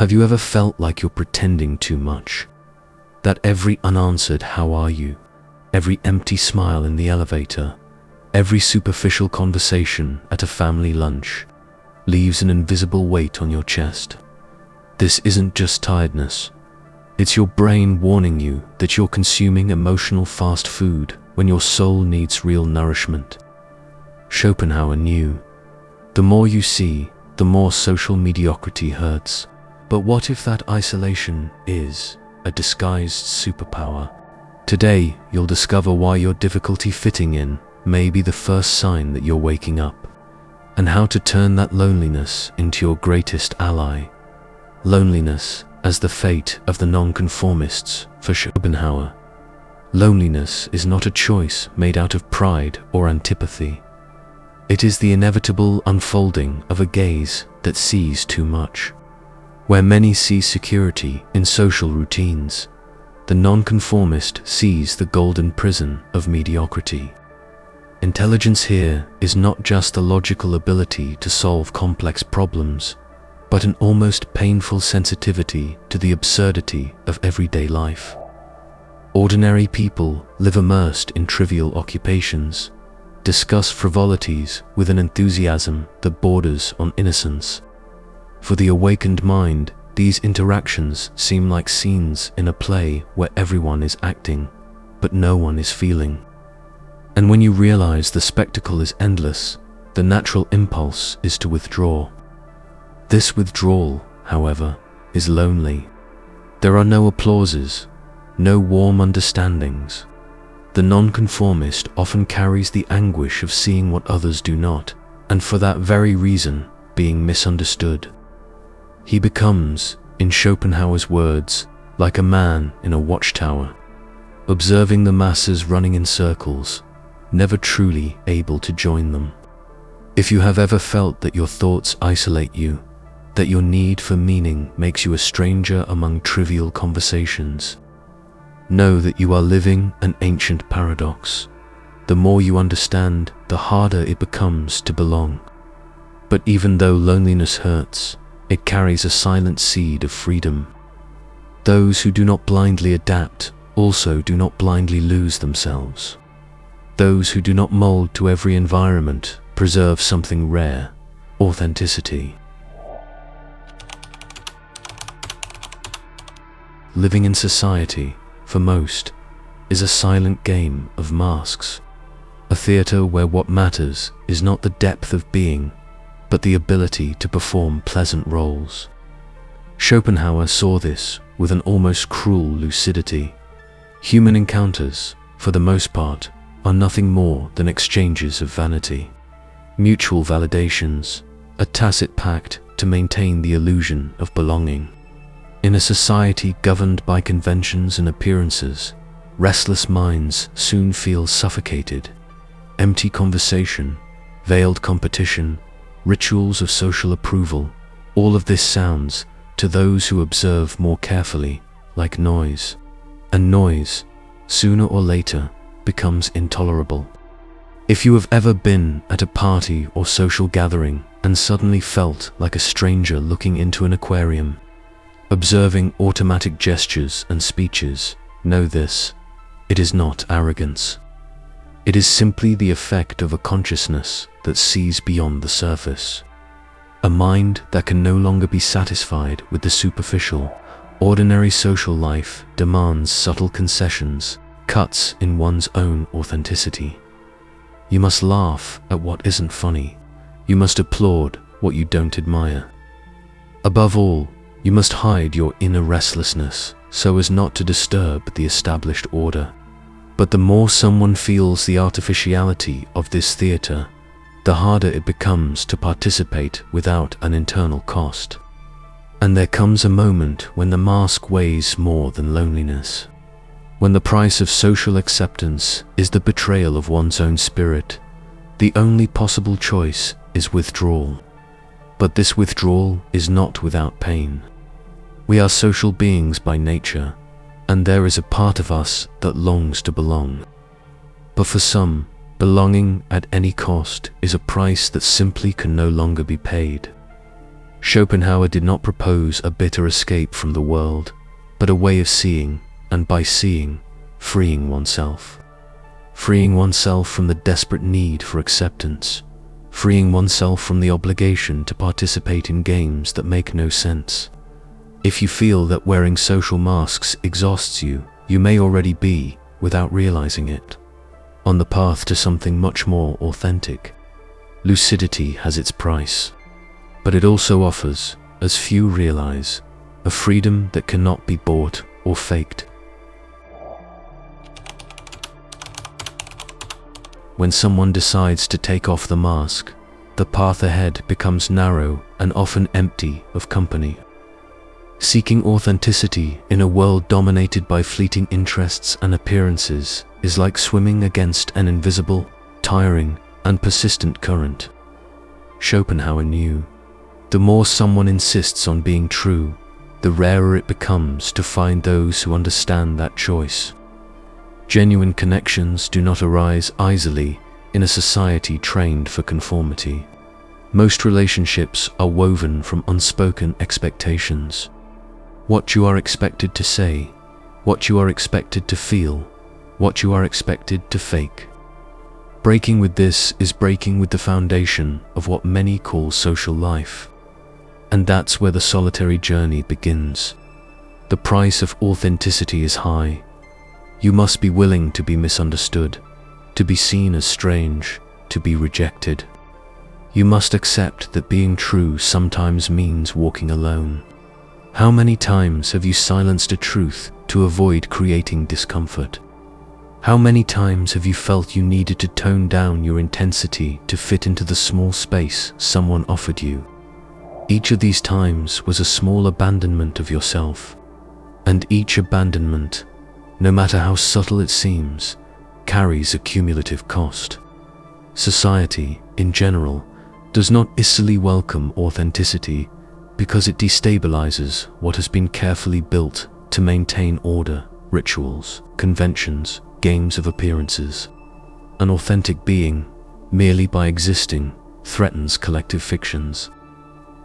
Have you ever felt like you're pretending too much? That every unanswered "how are you?", every empty smile in the elevator, every superficial conversation at a family lunch leaves an invisible weight on your chest. This isn't just tiredness. It's your brain warning you that you're consuming emotional fast food when your soul needs real nourishment. Schopenhauer knew, the more you see, the more social mediocrity hurts. But what if that isolation is a disguised superpower? Today, you'll discover why your difficulty fitting in may be the first sign that you're waking up, and how to turn that loneliness into your greatest ally. Loneliness as the fate of the nonconformists for Schopenhauer. Loneliness is not a choice made out of pride or antipathy. It is the inevitable unfolding of a gaze that sees too much. Where many see security in social routines, the nonconformist sees the golden prison of mediocrity. Intelligence here is not just the logical ability to solve complex problems, but an almost painful sensitivity to the absurdity of everyday life. Ordinary people live immersed in trivial occupations, discuss frivolities with an enthusiasm that borders on innocence. For the awakened mind, these interactions seem like scenes in a play where everyone is acting, but no one is feeling. And when you realize the spectacle is endless, the natural impulse is to withdraw. This withdrawal, however, is lonely. There are no applauses, no warm understandings. The nonconformist often carries the anguish of seeing what others do not, and for that very reason, being misunderstood. He becomes, in Schopenhauer's words, like a man in a watchtower, observing the masses running in circles, never truly able to join them. If you have ever felt that your thoughts isolate you, that your need for meaning makes you a stranger among trivial conversations, know that you are living an ancient paradox. The more you understand, the harder it becomes to belong. But even though loneliness hurts, it carries a silent seed of freedom. Those who do not blindly adapt also do not blindly lose themselves. Those who do not mold to every environment preserve something rare: authenticity. Living in society, for most, is a silent game of masks, a theater where what matters is not the depth of being, but the ability to perform pleasant roles. Schopenhauer saw this with an almost cruel lucidity. Human encounters, for the most part, are nothing more than exchanges of vanity, mutual validations, a tacit pact to maintain the illusion of belonging. In a society governed by conventions and appearances, restless minds soon feel suffocated. Empty conversation, veiled competition, rituals of social approval, all of this sounds, to those who observe more carefully, like noise. And noise, sooner or later, becomes intolerable. If you have ever been at a party or social gathering and suddenly felt like a stranger looking into an aquarium, observing automatic gestures and speeches, know this: it is not arrogance. It is simply the effect of a consciousness that sees beyond the surface. A mind that can no longer be satisfied with the superficial. Ordinary social life demands subtle concessions, cuts in one's own authenticity. You must laugh at what isn't funny. You must applaud what you don't admire. Above all, you must hide your inner restlessness so as not to disturb the established order. But the more someone feels the artificiality of this theater, the harder it becomes to participate without an internal cost. And there comes a moment when the mask weighs more than loneliness. When the price of social acceptance is the betrayal of one's own spirit, the only possible choice is withdrawal. But this withdrawal is not without pain. We are social beings by nature, and there is a part of us that longs to belong. But for some, belonging at any cost is a price that simply can no longer be paid. Schopenhauer did not propose a bitter escape from the world, but a way of seeing, and by seeing, freeing oneself. Freeing oneself from the desperate need for acceptance, freeing oneself from the obligation to participate in games that make no sense. If you feel that wearing social masks exhausts you, you may already be, without realizing it, on the path to something much more authentic. Lucidity has its price, but it also offers, as few realize, a freedom that cannot be bought or faked. When someone decides to take off the mask, the path ahead becomes narrow and often empty of company. Seeking authenticity in a world dominated by fleeting interests and appearances is like swimming against an invisible, tiring, and persistent current. Schopenhauer knew, the more someone insists on being true, the rarer it becomes to find those who understand that choice. Genuine connections do not arise easily in a society trained for conformity. Most relationships are woven from unspoken expectations. What you are expected to say, what you are expected to feel, what you are expected to fake. Breaking with this is breaking with the foundation of what many call social life. And that's where the solitary journey begins. The price of authenticity is high. You must be willing to be misunderstood, to be seen as strange, to be rejected. You must accept that being true sometimes means walking alone. How many times have you silenced a truth to avoid creating discomfort? How many times have you felt you needed to tone down your intensity to fit into the small space someone offered you? Each of these times was a small abandonment of yourself, and each abandonment, no matter how subtle it seems, carries a cumulative cost. Society, in general, does not easily welcome authenticity because it destabilizes what has been carefully built to maintain order, rituals, conventions, games of appearances. An authentic being, merely by existing, threatens collective fictions.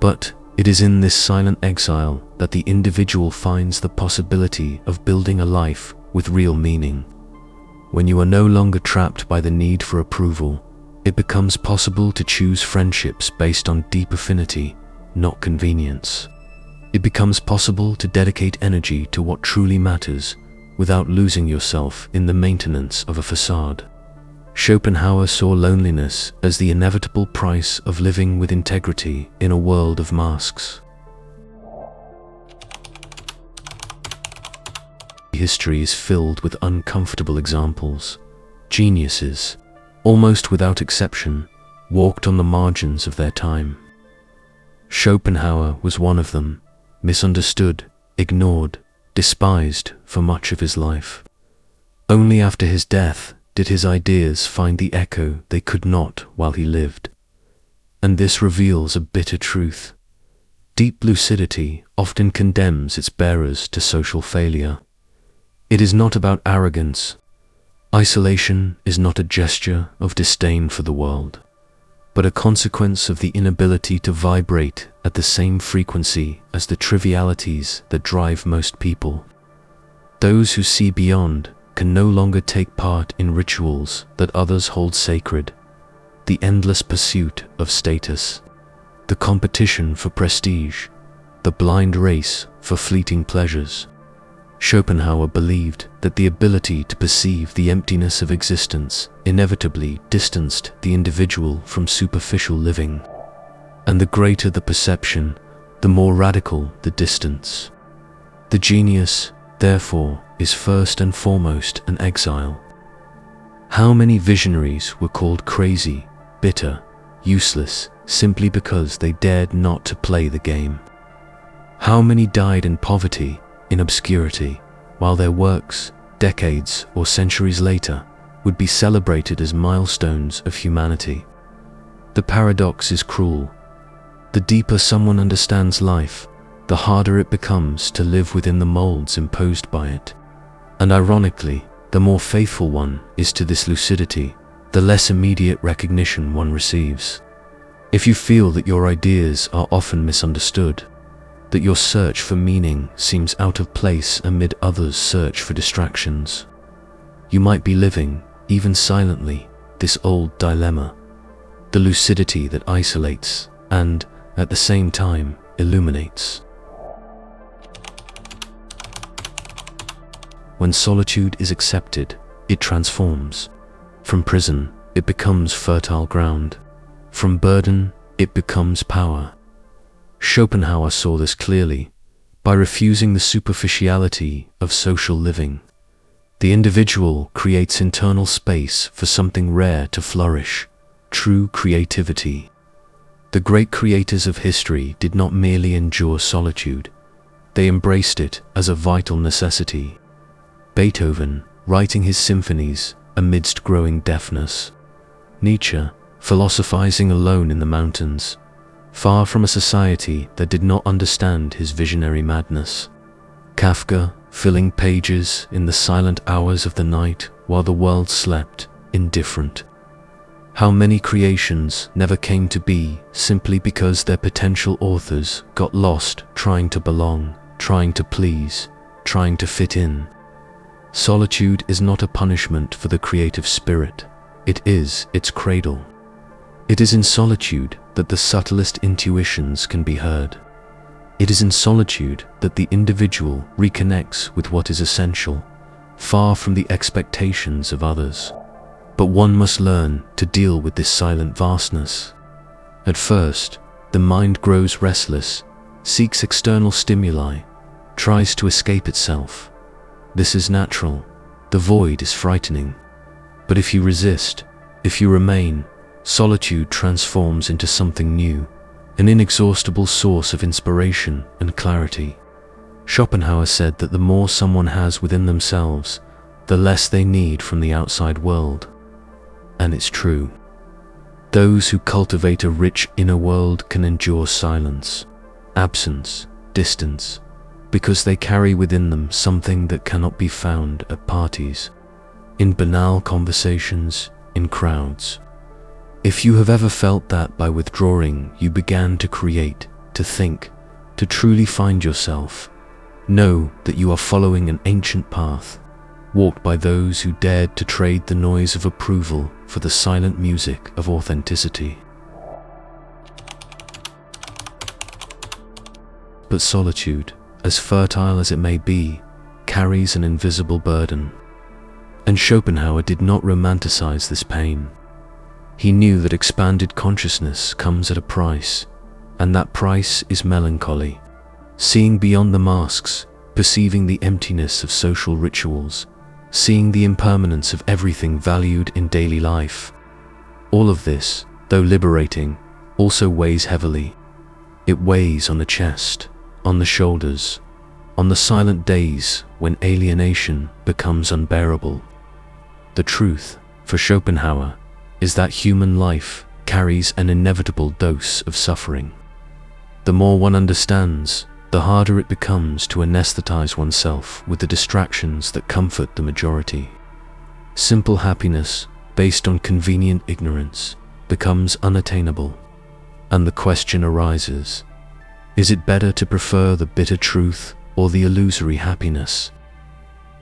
But it is in this silent exile that the individual finds the possibility of building a life with real meaning. When you are no longer trapped by the need for approval, it becomes possible to choose friendships based on deep affinity, not convenience. It becomes possible to dedicate energy to what truly matters without losing yourself in the maintenance of a facade. Schopenhauer saw loneliness as the inevitable price of living with integrity in a world of masks. History is filled with uncomfortable examples. Geniuses, almost without exception, walked on the margins of their time. Schopenhauer was one of them, misunderstood, ignored, despised for much of his life. Only after his death did his ideas find the echo they could not while he lived. And this reveals a bitter truth. Deep lucidity often condemns its bearers to social failure. It is not about arrogance. Isolation is not a gesture of disdain for the world, but a consequence of the inability to vibrate at the same frequency as the trivialities that drive most people. Those who see beyond can no longer take part in rituals that others hold sacred. The endless pursuit of status, the competition for prestige, the blind race for fleeting pleasures. Schopenhauer believed that the ability to perceive the emptiness of existence inevitably distanced the individual from superficial living. And the greater the perception, the more radical the distance. The genius, therefore, is first and foremost an exile. How many visionaries were called crazy, bitter, useless, simply because they dared not to play the game? How many died in poverty, in obscurity, while their works, decades or centuries later, would be celebrated as milestones of humanity? The paradox is cruel. The deeper someone understands life, the harder it becomes to live within the molds imposed by it. And ironically, the more faithful one is to this lucidity, the less immediate recognition one receives. If you feel that your ideas are often misunderstood, that your search for meaning seems out of place amid others' search for distractions, you might be living, even silently, this old dilemma, the lucidity that isolates and, at the same time, illuminates. When solitude is accepted, it transforms. From prison, it becomes fertile ground. From burden, it becomes power. Schopenhauer saw this clearly. By refusing the superficiality of social living, the individual creates internal space for something rare to flourish, true creativity. The great creators of history did not merely endure solitude, they embraced it as a vital necessity. Beethoven, writing his symphonies amidst growing deafness. Nietzsche, philosophizing alone in the mountains, far from a society that did not understand his visionary madness. Kafka, filling pages in the silent hours of the night while the world slept, indifferent. How many creations never came to be simply because their potential authors got lost trying to belong, trying to please, trying to fit in. Solitude is not a punishment for the creative spirit, it is its cradle. It is in solitude that the subtlest intuitions can be heard. It is in solitude that the individual reconnects with what is essential, far from the expectations of others. But one must learn to deal with this silent vastness. At first, the mind grows restless, seeks external stimuli, tries to escape itself. This is natural. The void is frightening. But if you resist, if you remain, solitude transforms into something new, an inexhaustible source of inspiration and clarity. Schopenhauer said that the more someone has within themselves, the less they need from the outside world. And it's true. Those who cultivate a rich inner world can endure silence, absence, distance, because they carry within them something that cannot be found at parties, in banal conversations, in crowds. If you have ever felt that by withdrawing you began to create, to think, to truly find yourself, know that you are following an ancient path, walked by those who dared to trade the noise of approval for the silent music of authenticity. But solitude, as fertile as it may be, carries an invisible burden. And Schopenhauer did not romanticize this pain. He knew that expanded consciousness comes at a price, and that price is melancholy. Seeing beyond the masks, perceiving the emptiness of social rituals, seeing the impermanence of everything valued in daily life. All of this, though liberating, also weighs heavily. It weighs on the chest, on the shoulders, on the silent days when alienation becomes unbearable. The truth, for Schopenhauer, is that human life carries an inevitable dose of suffering. The more one understands, the harder it becomes to anesthetize oneself with the distractions that comfort the majority. Simple happiness, based on convenient ignorance, becomes unattainable, and the question arises, is it better to prefer the bitter truth or the illusory happiness?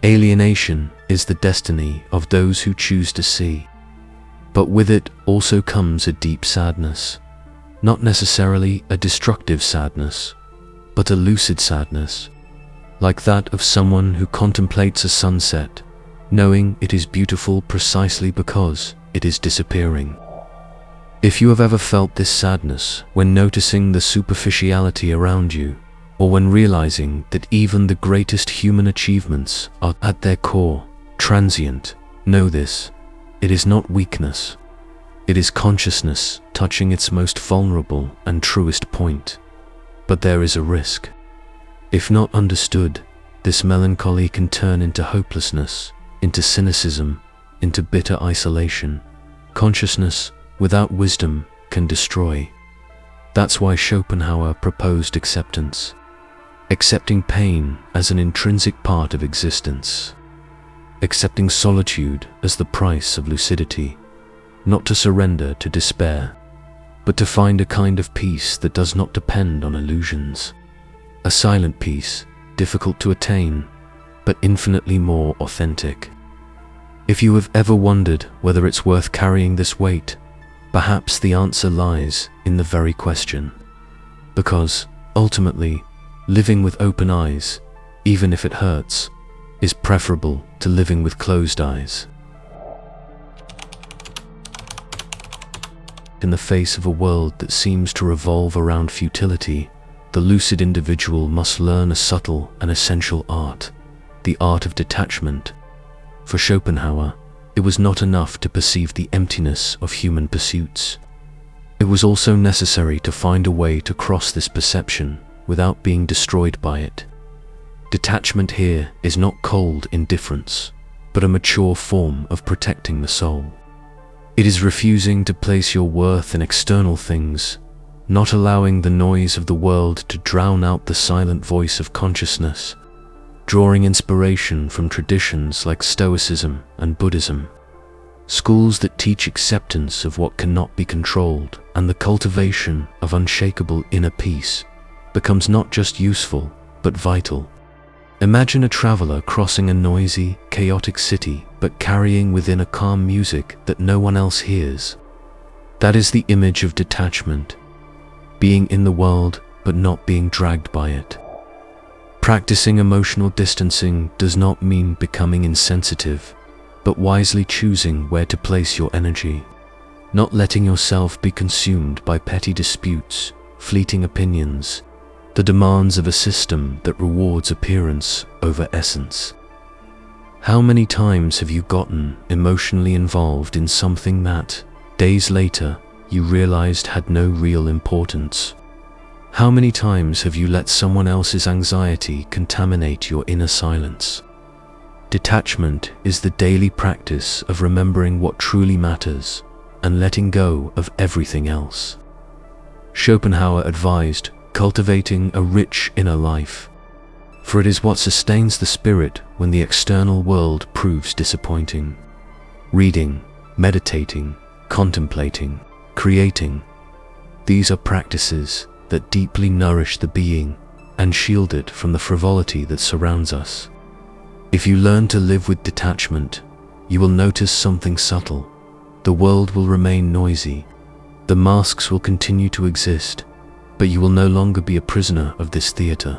Alienation is the destiny of those who choose to see, but with it also comes a deep sadness, not necessarily a destructive sadness, but a lucid sadness, like that of someone who contemplates a sunset, knowing it is beautiful precisely because it is disappearing. If you have ever felt this sadness when noticing the superficiality around you, or when realizing that even the greatest human achievements are at their core transient, know this: it is not weakness. It is consciousness touching its most vulnerable and truest point. But there is a risk. If not understood, this melancholy can turn into hopelessness, into cynicism, into bitter isolation. Consciousness without wisdom can destroy. That's why Schopenhauer proposed acceptance, accepting pain as an intrinsic part of existence, accepting solitude as the price of lucidity, not to surrender to despair, but to find a kind of peace that does not depend on illusions. A silent peace, difficult to attain, but infinitely more authentic. If you have ever wondered whether it's worth carrying this weight, perhaps the answer lies in the very question. Because, ultimately, living with open eyes, even if it hurts, is preferable to living with closed eyes. In the face of a world that seems to revolve around futility, the lucid individual must learn a subtle and essential art, the art of detachment. For Schopenhauer, it was not enough to perceive the emptiness of human pursuits. It was also necessary to find a way to cross this perception without being destroyed by it. Detachment here is not cold indifference, but a mature form of protecting the soul. It is refusing to place your worth in external things, not allowing the noise of the world to drown out the silent voice of consciousness, drawing inspiration from traditions like Stoicism and Buddhism, schools that teach acceptance of what cannot be controlled, and the cultivation of unshakable inner peace becomes not just useful, but vital. Imagine a traveler crossing a noisy, chaotic city, but carrying within a calm music that no one else hears. That is the image of detachment, being in the world, but not being dragged by it. Practicing emotional distancing does not mean becoming insensitive, but wisely choosing where to place your energy, not letting yourself be consumed by petty disputes, fleeting opinions, the demands of a system that rewards appearance over essence. How many times have you gotten emotionally involved in something that, days later, you realized had no real importance? How many times have you let someone else's anxiety contaminate your inner silence? Detachment is the daily practice of remembering what truly matters and letting go of everything else. Schopenhauer advised cultivating a rich inner life, for it is what sustains the spirit when the external world proves disappointing. Reading, meditating, contemplating, creating, these are practices that deeply nourish the being and shield it from the frivolity that surrounds us. If you learn to live with detachment, you will notice something subtle. The world will remain noisy, the masks will continue to exist, but you will no longer be a prisoner of this theater.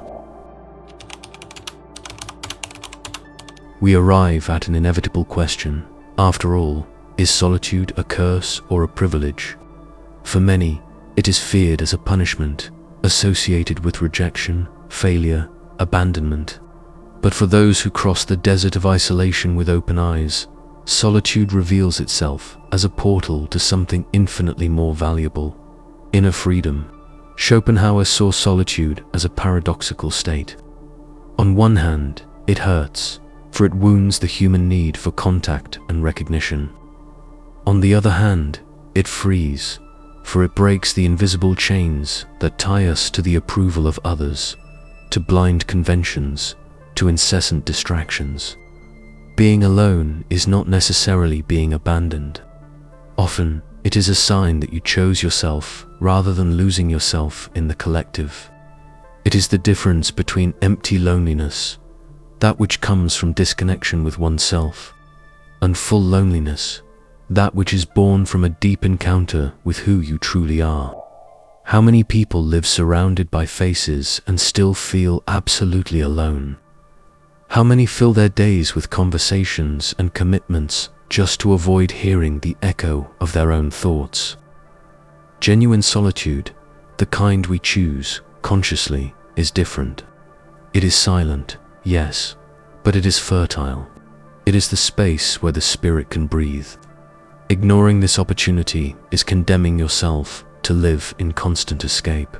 We arrive at an inevitable question. After all, is solitude a curse or a privilege? For many, it is feared as a punishment, associated with rejection, failure, abandonment. But for those who cross the desert of isolation with open eyes, solitude reveals itself as a portal to something infinitely more valuable: inner freedom. Schopenhauer saw solitude as a paradoxical state. On one hand, it hurts, for it wounds the human need for contact and recognition. On the other hand, it frees, for it breaks the invisible chains that tie us to the approval of others, to blind conventions, to incessant distractions. Being alone is not necessarily being abandoned. Often, it is a sign that you chose yourself rather than losing yourself in the collective. It is the difference between empty loneliness, that which comes from disconnection with oneself, and full loneliness, that which is born from a deep encounter with who you truly are. How many people live surrounded by faces and still feel absolutely alone? How many fill their days with conversations and commitments just to avoid hearing the echo of their own thoughts? Genuine solitude, the kind we choose consciously, is different. It is silent, yes, but it is fertile. It is the space where the spirit can breathe. Ignoring this opportunity is condemning yourself to live in constant escape,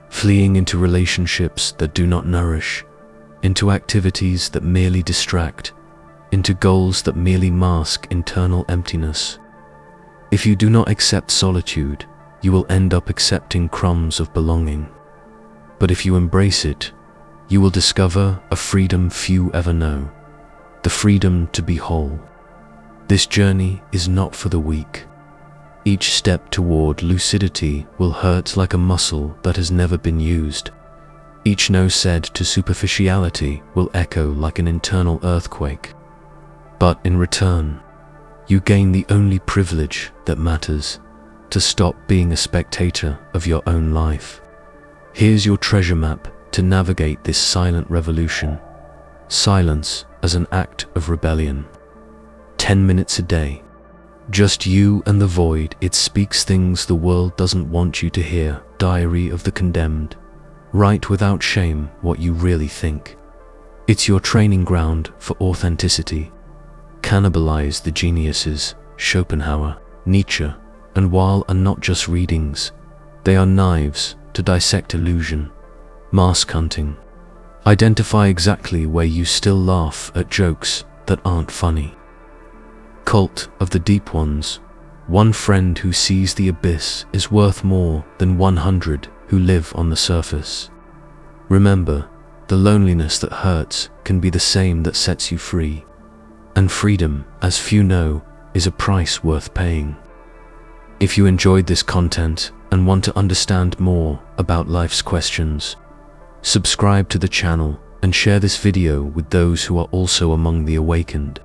fleeing into relationships that do not nourish, into activities that merely distract, into goals that merely mask internal emptiness. If you do not accept solitude, you will end up accepting crumbs of belonging. But if you embrace it, you will discover a freedom few ever know, the freedom to be whole. This journey is not for the weak. Each step toward lucidity will hurt like a muscle that has never been used. Each no said to superficiality will echo like an internal earthquake. But in return, you gain the only privilege that matters, to stop being a spectator of your own life. Here's your treasure map to navigate this silent revolution. Silence as an act of rebellion. 10 minutes a day. Just you and the void. It speaks things the world doesn't want you to hear. Diary of the condemned. Write without shame what you really think. It's your training ground for authenticity. Cannibalize the geniuses, Schopenhauer, Nietzsche, and while are not just readings, they are knives to dissect illusion. Mask hunting. Identify exactly where you still laugh at jokes that aren't funny. Cult of the deep ones. One friend who sees the abyss is worth more than 100 who live on the surface. Remember, the loneliness that hurts can be the same that sets you free. And freedom, as few know, is a price worth paying. If you enjoyed this content and want to understand more about life's questions, subscribe to the channel and share this video with those who are also among the awakened.